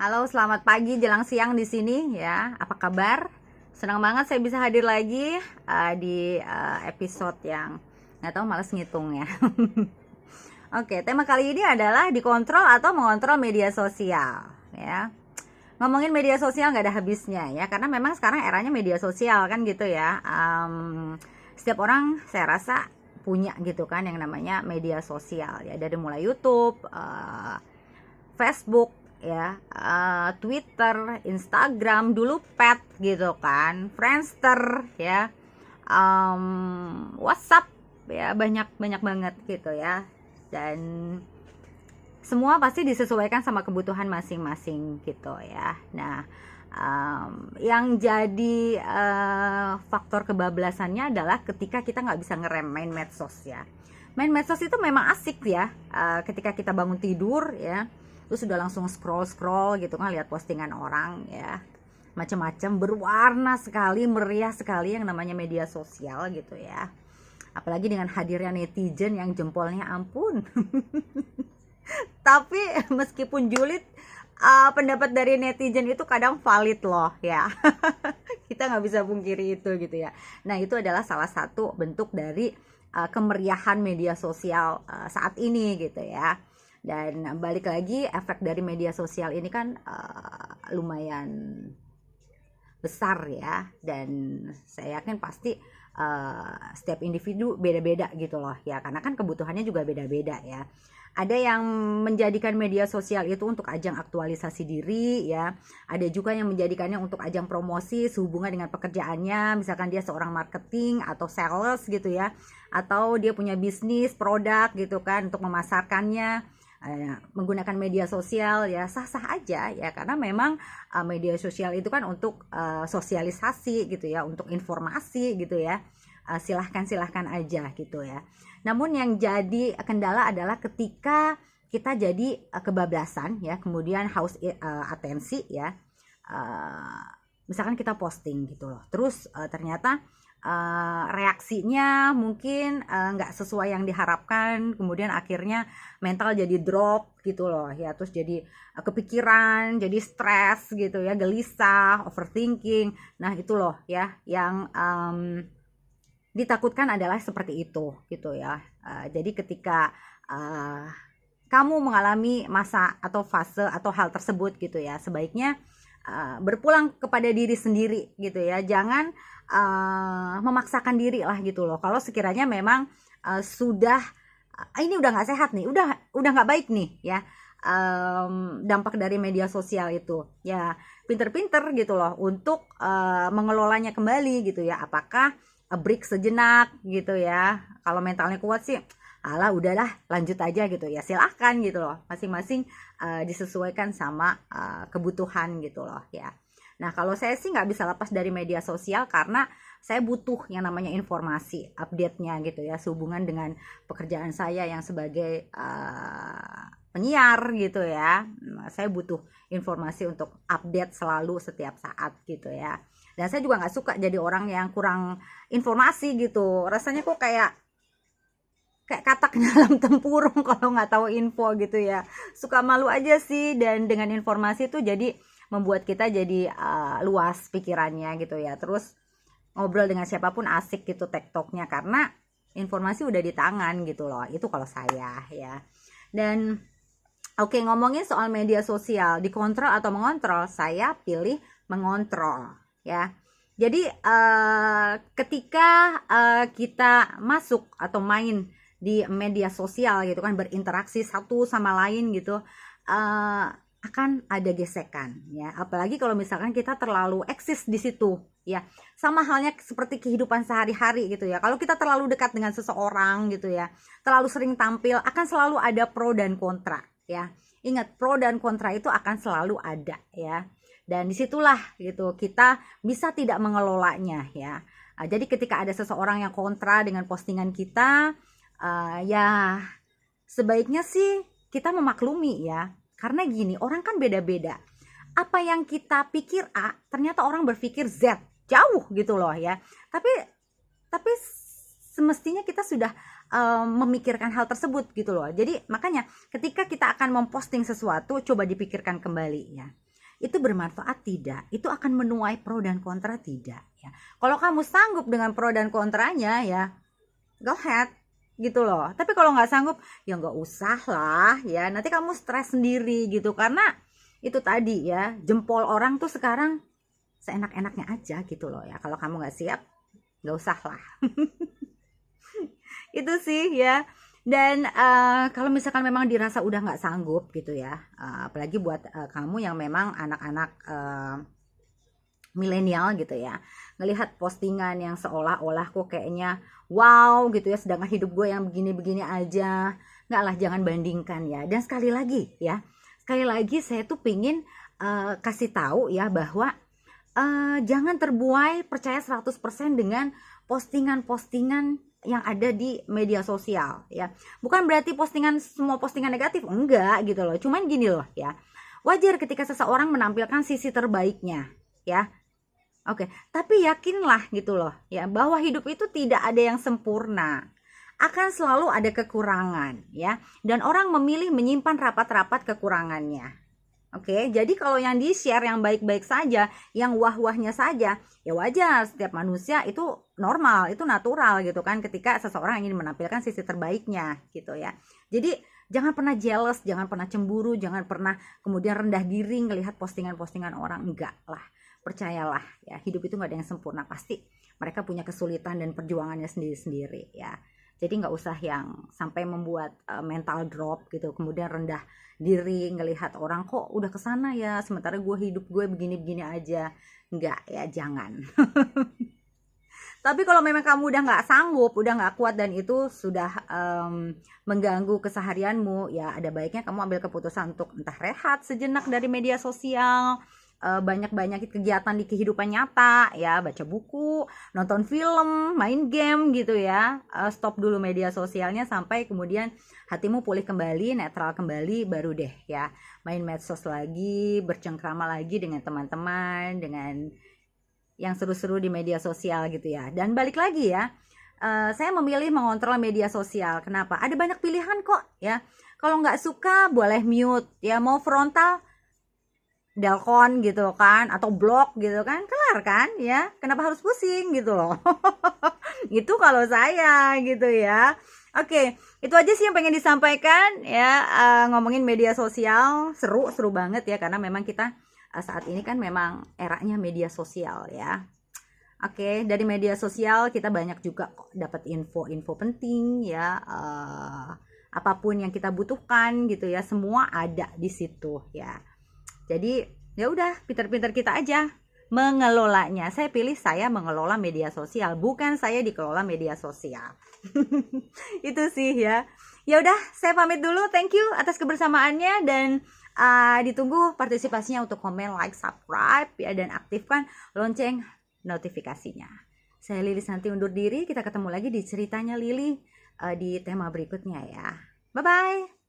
Halo, selamat pagi jelang siang di sini ya. Apa kabar? Senang banget saya bisa hadir lagi di episode yang nggak tahu, males ngitung ya. Oke, tema kali ini adalah dikontrol atau mengontrol media sosial ya. Ngomongin media sosial nggak ada habisnya ya, karena memang sekarang eranya media sosial kan gitu ya. Setiap orang saya rasa punya gitu kan yang namanya media sosial ya, dari mulai YouTube, Facebook ya, Twitter, Instagram, dulu Pet gitu kan, Friendster ya, WhatsApp ya, banyak banyak banget gitu ya. Dan semua pasti disesuaikan sama kebutuhan masing-masing gitu ya. Nah, yang jadi faktor kebablasannya adalah ketika kita nggak bisa ngerem main medsos ya. Main medsos itu memang asik ya, ketika kita bangun tidur ya, terus sudah langsung scroll gitu kan, lihat postingan orang ya, macam-macam, berwarna sekali, meriah sekali yang namanya media sosial gitu ya. Apalagi dengan hadirnya netizen yang jempolnya ampun. Tapi meskipun julid, pendapat dari netizen itu kadang valid loh ya. Kita nggak bisa pungkiri itu gitu ya. Nah, itu adalah salah satu bentuk dari kemeriahan media sosial saat ini gitu ya. Dan balik lagi, efek dari media sosial ini kan lumayan besar ya, dan saya yakin pasti setiap individu beda-beda gitu loh ya, karena kan kebutuhannya juga beda-beda ya. Ada yang menjadikan media sosial itu untuk ajang aktualisasi diri ya, ada juga yang menjadikannya untuk ajang promosi sehubungan dengan pekerjaannya, misalkan dia seorang marketing atau sales gitu ya, atau dia punya bisnis produk gitu kan, untuk memasarkannya menggunakan media sosial ya, sah-sah aja ya, karena memang media sosial itu kan untuk sosialisasi gitu ya, untuk informasi gitu ya. Silahkan aja gitu ya. Namun yang jadi kendala adalah ketika kita jadi kebablasan ya, kemudian haus atensi ya. Misalkan kita posting gitu loh, terus ternyata reaksinya mungkin nggak sesuai yang diharapkan, kemudian akhirnya mental jadi drop gitu loh ya, terus jadi kepikiran, jadi stres gitu ya, gelisah, overthinking. Nah itu loh ya yang ditakutkan adalah seperti itu gitu ya. Jadi ketika kamu mengalami masa atau fase atau hal tersebut gitu ya, sebaiknya berpulang kepada diri sendiri gitu ya, jangan memaksakan diri lah gitu loh. Kalau sekiranya memang sudah ini udah nggak sehat nih, udah nggak baik nih ya, dampak dari media sosial itu ya, pinter-pinter gitu loh untuk mengelolanya kembali gitu ya. Apakah break sejenak gitu ya, kalau mentalnya kuat sih alah udahlah lanjut aja gitu ya, silahkan gitu loh, masing-masing disesuaikan sama kebutuhan gitu loh ya. Nah kalau saya sih nggak bisa lepas dari media sosial, karena saya butuh yang namanya informasi update-nya gitu ya, sehubungan dengan pekerjaan saya yang sebagai penyiar gitu ya. Saya butuh informasi untuk update selalu setiap saat gitu ya. Dan saya juga nggak suka jadi orang yang kurang informasi gitu, rasanya kok kayak katak dalam tempurung kalau nggak tahu info gitu ya, suka malu aja sih. Dan dengan informasi itu jadi membuat kita jadi luas pikirannya gitu ya, terus ngobrol dengan siapapun asik gitu tektoknya, karena informasi udah di tangan gitu loh. Itu kalau saya ya. Dan oke, ngomongin soal media sosial, dikontrol atau mengontrol, saya pilih mengontrol ya. Jadi ketika kita masuk atau main di media sosial gitu kan, berinteraksi satu sama lain gitu, akan ada gesekan ya. Apalagi kalau misalkan kita terlalu eksis di situ ya. Sama halnya seperti kehidupan sehari-hari gitu ya. Kalau kita terlalu dekat dengan seseorang gitu ya, terlalu sering tampil, akan selalu ada pro dan kontra ya. Ingat, pro dan kontra itu akan selalu ada ya. Dan disitulah gitu kita bisa tidak mengelolanya ya. Jadi ketika ada seseorang yang kontra dengan postingan kita, ya sebaiknya sih kita memaklumi ya. Karena gini, orang kan beda-beda. Apa yang kita pikir A, ternyata orang berpikir Z, jauh gitu loh ya. Tapi semestinya kita sudah memikirkan hal tersebut gitu loh. Jadi makanya ketika kita akan memposting sesuatu, coba dipikirkan kembali ya. itu bermanfaat tidak? Itu akan menuai pro dan kontra tidak ya? Kalau kamu sanggup dengan pro dan kontranya ya go ahead gitu loh. Tapi kalau nggak sanggup ya nggak usah lah ya, nanti kamu stres sendiri gitu. Karena itu tadi ya, jempol orang tuh sekarang seenak-enaknya aja gitu loh ya. Kalau kamu nggak siap nggak usah lah. Itu sih ya. Dan kalau misalkan memang dirasa udah nggak sanggup gitu ya, apalagi buat kamu yang memang anak-anak milenial gitu ya, ngelihat postingan yang seolah-olah kok kayaknya wow gitu ya, sedangkan hidup gue yang begini-begini aja. Nggak lah, jangan bandingkan ya. Dan sekali lagi ya, sekali lagi saya tuh pingin kasih tahu ya bahwa jangan terbuai percaya 100% dengan postingan-postingan yang ada di media sosial ya. Bukan berarti semua postingan negatif, enggak gitu loh. Cuman gini loh ya, wajar ketika seseorang menampilkan sisi terbaiknya ya. Oke, tapi yakinlah gitu loh ya, bahwa hidup itu tidak ada yang sempurna. Akan selalu ada kekurangan ya. Dan orang memilih menyimpan rapat-rapat kekurangannya. Oke, jadi kalau yang di-share yang baik-baik saja, yang wah-wahnya saja, ya wajar, setiap manusia itu normal, itu natural gitu kan, ketika seseorang ingin menampilkan sisi terbaiknya gitu ya. Jadi jangan pernah jealous, jangan pernah cemburu, jangan pernah kemudian rendah diri ngelihat postingan-postingan orang, enggak lah. Percayalah ya, hidup itu nggak ada yang sempurna, pasti mereka punya kesulitan dan perjuangannya sendiri-sendiri ya. Jadi nggak usah yang sampai membuat mental drop gitu, kemudian rendah diri ngelihat orang kok udah kesana ya, sementara hidup gue begini-begini aja. Enggak ya, jangan. Tapi kalau memang kamu udah nggak sanggup, udah nggak kuat dan itu sudah mengganggu keseharianmu, ya ada baiknya kamu ambil keputusan untuk entah rehat sejenak dari media sosial, banyak-banyak kegiatan di kehidupan nyata ya, baca buku, nonton film, main game gitu ya. Stop dulu media sosialnya sampai kemudian hatimu pulih kembali, netral kembali, baru deh ya main medsos lagi, bercengkrama lagi dengan teman-teman, dengan yang seru-seru di media sosial gitu ya. Dan balik lagi ya, saya memilih mengontrol media sosial. Kenapa? Ada banyak pilihan kok ya. Kalau nggak suka boleh mute ya, mau frontal delkon gitu kan, atau blok gitu kan, kelar kan ya, kenapa harus pusing gitu loh. Itu kalau saya gitu ya. Oke, itu aja sih yang pengen disampaikan ya. Ngomongin media sosial seru banget ya, karena memang kita saat ini kan memang eranya media sosial ya. Oke, dari media sosial kita banyak juga kok dapat info-info penting ya. Apapun yang kita butuhkan gitu ya, semua ada di situ ya. Jadi ya udah, pintar-pintar kita aja mengelolanya. Saya pilih saya mengelola media sosial, bukan saya dikelola media sosial. Itu sih ya. Ya udah, saya pamit dulu. Thank you atas kebersamaannya, dan ditunggu partisipasinya untuk komen, like, subscribe ya, dan aktifkan lonceng notifikasinya. Saya Lili Santi undur diri. Kita ketemu lagi di ceritanya Lili di tema berikutnya ya. Bye bye.